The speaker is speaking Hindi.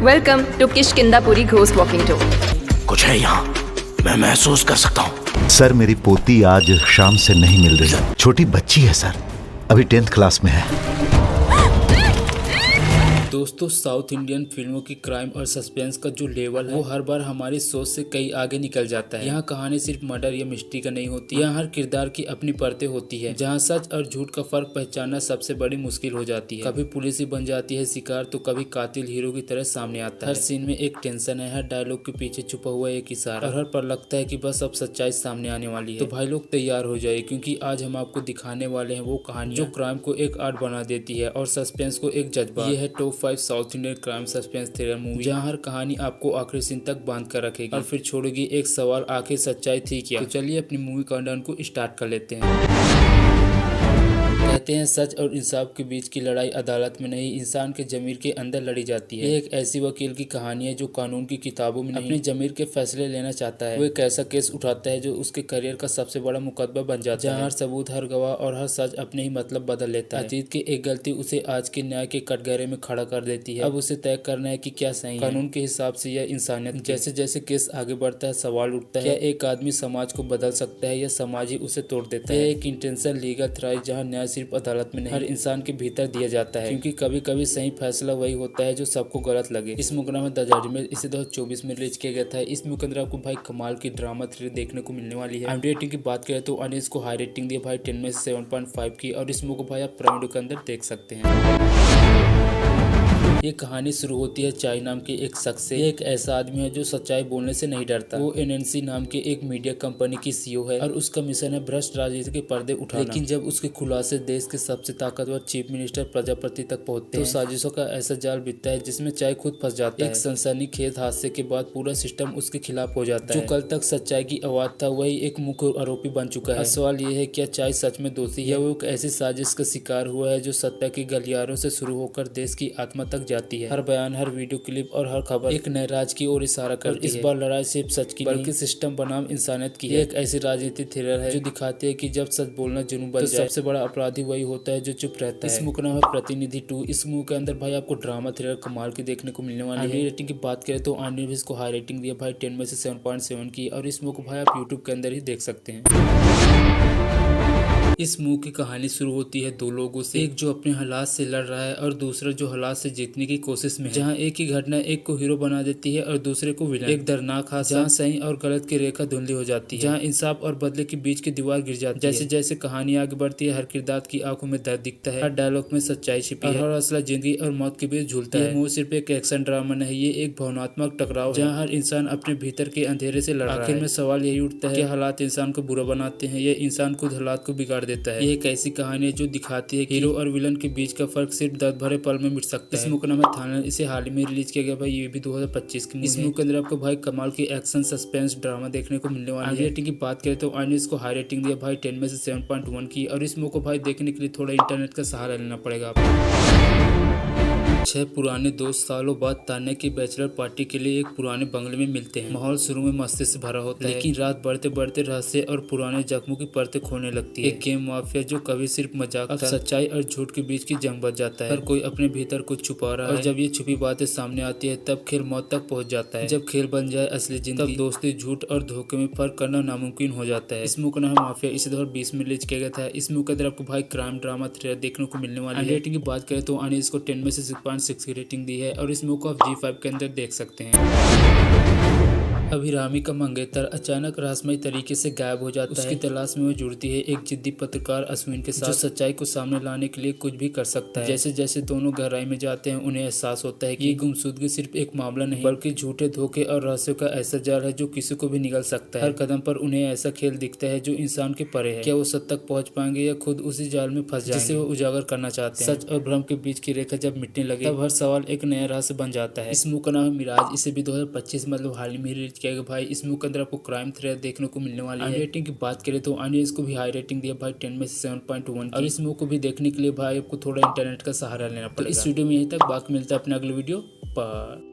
Welcome to Kishkindapuri Ghost Walking Tour. कुछ है यहाँ, मैं महसूस कर सकता हूँ। सर मेरी पोती आज शाम से नहीं मिल रही। छोटी बच्ची है सर, अभी 10th क्लास में है। दोस्तों, साउथ इंडियन फिल्मों की क्राइम और सस्पेंस का जो लेवल है वो हर बार हमारी सोच से कई आगे निकल जाता है। यहाँ कहानी सिर्फ मर्डर या मिस्ट्री का नहीं होती, यहाँ हर किरदार की अपनी परतें होती है, जहाँ सच और झूठ का फर्क पहचानना सबसे बड़ी मुश्किल हो जाती है। कभी पुलिस ही बन जाती है शिकार, तो कभी कातिल हीरो की तरह सामने आता है। हर सीन में एक टेंशन है, हर डायलॉग के पीछे छुपा हुआ एक इशारा, और हर पर लगता है कि बस अब सच्चाई सामने आने वाली है। तो भाई लोग तैयार हो जाए, क्योंकि आज हम आपको दिखाने वाले हैं वो कहानी जो क्राइम को एक आर्ट बना देती है और सस्पेंस को एक जज्बा। ये है top 5 south Indian crime suspense thriller movie, जहाँ हर कहानी आपको आखिरी सीन तक बांध कर रखेगी और फिर छोड़ेगी एक सवाल, आखिर सच्चाई थी क्या। तो चलिए अपनी मूवी काउंटडाउन को स्टार्ट कर लेते हैं। कहते हैं सच और इंसाफ के बीच की लड़ाई अदालत में नहीं, इंसान के जमीर के अंदर लड़ी जाती है। ये एक ऐसी वकील की कहानी है जो कानून की किताबों में नहीं, अपने जमीर के फैसले लेना चाहता है। वो एक ऐसा केस उठाता है जो उसके करियर का सबसे बड़ा मुकदमा बन जाता है, जहाँ हर सबूत, हर गवाह और हर सच अपने ही मतलब बदल लेता है। अतीत की एक गलती उसे आज के न्याय के कटघरे में खड़ा कर देती है। अब उसे तय करना है कि क्या सही है, कानून के हिसाब से या इंसानियत। जैसे जैसे केस आगे बढ़ता है, सवाल उठता है, क्या एक आदमी समाज को बदल सकता है या समाज ही उसे तोड़ देता है। एक इंटेंशन लीगल थ्राइज, जहाँ न्याय सिर्फ अदालत में नहीं, हर इंसान के भीतर दिया जाता है, क्योंकि कभी कभी सही फैसला वही होता है जो सबको गलत लगे। इस मुकदमा में द जजमेंट इसे 2024 में रिलीज किया गया था। इस मुकदमा आपको भाई कमाल की ड्रामा थ्रिलर देखने को मिलने वाली है। IMDb रेटिंग की बात करें तो अनिस को हाई रेटिंग दी भाई 10 में से 7.5 की, और इस मूवी को भाई आप प्राइम वीडियो के अंदर देख सकते हैं। ये कहानी शुरू होती है चाई नाम के एक शख्स से। ये एक ऐसा आदमी है जो सच्चाई बोलने से नहीं डरता। वो NNC नाम के एक मीडिया कंपनी की CEO है और उसका मिशन है भ्रष्ट राजनीति के पर्दे उठाना। लेकिन जब उसके खुलासे देश के सबसे ताकतवर चीफ मिनिस्टर प्रजापति तक पहुंचते हैं, तो साजिशों का ऐसा जाल बिकता है जिसमें चाय खुद फंस जाता है। एक सनसनीखेज हादसे के बाद पूरा सिस्टम उसके खिलाफ हो जाता है। जो कल तक सच्चाई की आवाज था, वही एक मुख्य आरोपी बन चुका है। सवाल ये है, क्या चाय सच में दोषी है या वो एक ऐसी साजिश का शिकार हुआ है जो सत्ता के गलियारों से शुरू होकर देश की आत्मा तक जाती है। हर बयान, हर वीडियो क्लिप और हर खबर एक नए राज की ओर इशारा करती है। इस बार लड़ाई सिर्फ सच की बल्कि सिस्टम बनाम इंसानियत की है। एक ऐसी राजनीति थ्रिलर है जो दिखाती है कि जब सच बोलना जुनून बन जाए, सबसे बड़ा अपराधी वही होता है जो चुप रहता है। इस मुकदमा में प्रतिनिधि 2। इस मूवी के अंदर भाई आपको ड्रामा थ्रिलर कमाल की देखने को मिलने वाली है। रेटिंग की बात करें तो IMDb इसको हाई रेटिंग दिया भाई 10 में से 7.7 की, और इस मूवी को भाई आप यूट्यूब के अंदर ही देख सकते हैं। इस मूवी की कहानी शुरू होती है दो लोगों से, एक जो अपने हालात से लड़ रहा है और दूसरा जो हालात से जीतने की कोशिश में है। जहां एक ही घटना एक को हीरो बना देती है और दूसरे को विलन। एक दर्दनाक हादसा जहां सही और गलत की रेखा धुंधली हो जाती है, जहां इंसाफ और बदले के बीच की दीवार गिर जाती है। जैसे जैसे कहानी आगे बढ़ती है, हर किरदार की आंखों में दर्द दिखता है, हर डायलॉग में सच्चाई छिपी है, हर असला जिंदगी और मौत के बीच झूलता है। मूवी सिर्फ एक एक्शन ड्रामा नहीं, ये एक भावनात्मक टकराव, जहाँ हर इंसान अपने भीतर के अंधेरे से लड़ रहा है। आखिर में सवाल यही उठता है, क्या हालात इंसान को बुरा बनाते हैं या इंसान खुद हालात को बिगाड़ देता है। ये एक ऐसी कहानी है जो दिखाती है कि हीरो और विलन के बीच का फर्क सिर्फ दर्द भरे पल में मिट सकता है। इस मुकदमा में थाना इसे हाल ही में रिलीज किया गया भाई, ये भी 2025 की मूवी है। इस मूवी के अंदर आपको भाई कमाल की एक्शन सस्पेंस ड्रामा देखने को मिलने वाली है। रेटिंग की बात करें तो IMDb इसको हाई रेटिंग दिया भाई 10 में से 7.1 की, और इस मूवी को भाई देखने के लिए थोड़ा इंटरनेट का सहारा लेना पड़ेगा आपको। 6 पुराने दोस्त सालों बाद तान्या की बैचलर पार्टी के लिए एक पुराने बंगले में मिलते हैं। माहौल शुरू में मस्ती से भरा होता है, लेकिन रात बढ़ते बढ़ते रहस्य और पुराने जख्मों की परतें खोने लगती है। एक गेम माफिया जो कभी सिर्फ मजाक था, सच्चाई और झूठ के बीच की जंग बच जाता है। हर कोई अपने भीतर कुछ छुपा रहा है, और जब ये छुपी बातें सामने आती है तब खेल मौत तक पहुंच जाता है। जब खेल बन जाए असली जिंदगी, तब दोस्ती, झूठ और धोखे में फर्क करना नामुमकिन हो जाता है। इस मूवी का नाम माफिया इसे 2020 में रिलीज किया गया था। इस मूवी के अंदर आपको भाई क्राइम ड्रामा थ्रिलर देखने को मिलने वाली है। रेटिंग की बात करें तो IMDb इसको 10 में से 6.6 की रेटिंग दी है, और इस मूवी को आप G5 के अंदर देख सकते हैं। अभिरामी का मंगेतर अचानक रहस्यमय तरीके से गायब हो जाता है। उसकी तलाश में वो जुड़ती है एक जिद्दी पत्रकार अश्विन के साथ, जो सच्चाई को सामने लाने के लिए कुछ भी कर सकता है। जैसे जैसे दोनों गहराई में जाते हैं, उन्हें एहसास होता है कि ये गुमशुदगी सिर्फ एक मामला नहीं, बल्कि झूठे, धोखे और रहस्यों का ऐसा जाल है जो किसी को भी निगल सकता है। हर कदम पर उन्हें ऐसा खेल दिखता है जो इंसान के परे है। क्या वो सच तक पहुंच पाएंगे या खुद उसी जाल में फंस जाएंगे जिसे वो उजागर करना चाहते हैं। सच और भ्रम के बीच की रेखा जब मिटने लगे, तब हर सवाल एक नया रहस्य बन जाता है। इस मूवी का नाम है मिराज, इसे भी 2025 मतलब हाल ही में रिलीज किया गया भाई। इस मूवी के अंदर आपको क्राइम थ्रिलर देखने को मिलने वाली है। रेटिंग की बात करें तो IMDb इसको भी हाई रेटिंग दिया भाई 10 में से 7.1 और इस मूवी को भी देखने के लिए भाई आपको थोड़ा इंटरनेट का सहारा लेना पड़ेगा। इस वीडियो में यहीं तक, बाकी मिलता है अपने अगले वीडियो पर।